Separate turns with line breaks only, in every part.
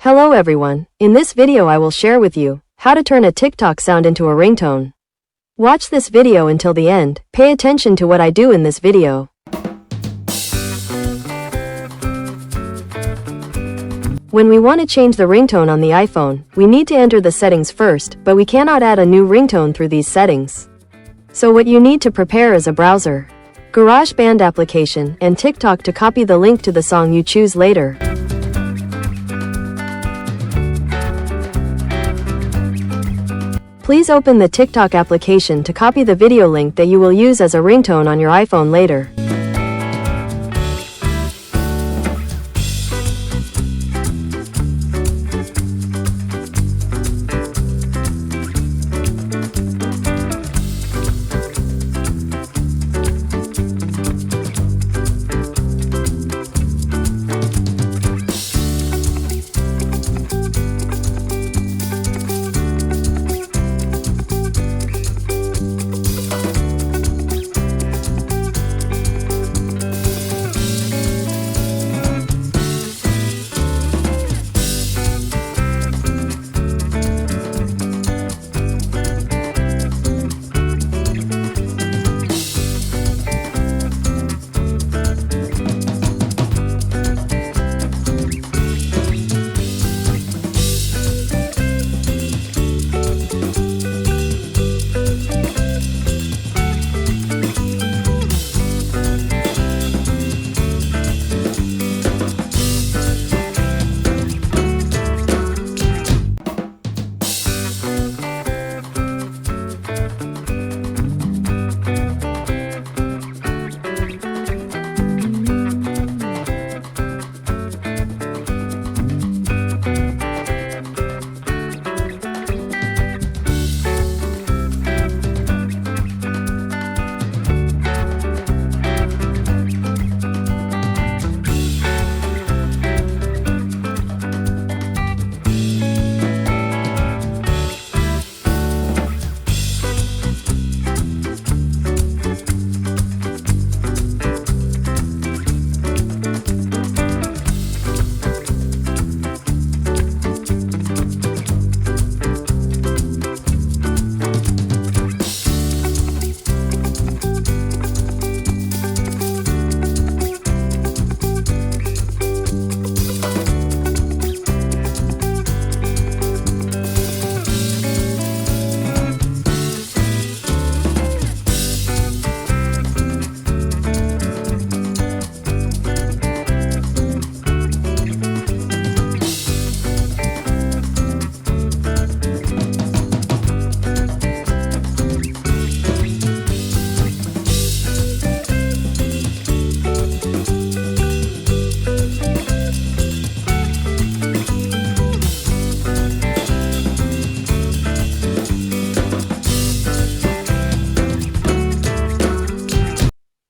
Hello everyone, in this video I will share with you how to turn a TikTok sound into a ringtone. Watch this video until the end, pay attention to what I do in this video. When we want to change the ringtone on the iPhone, we need to enter the settings first, but we cannot add a new ringtone through these settings. So what you need to prepare is a browser, GarageBand application, and TikTok to copy the link to the song you choose later. Please open the TikTok application to copy the video link that you will use as a ringtone on your iPhone later.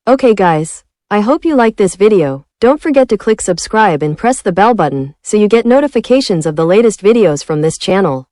Okay guys, I hope you like this video. Don't forget to click subscribe and press the bell button so you get notifications of the latest videos from this channel.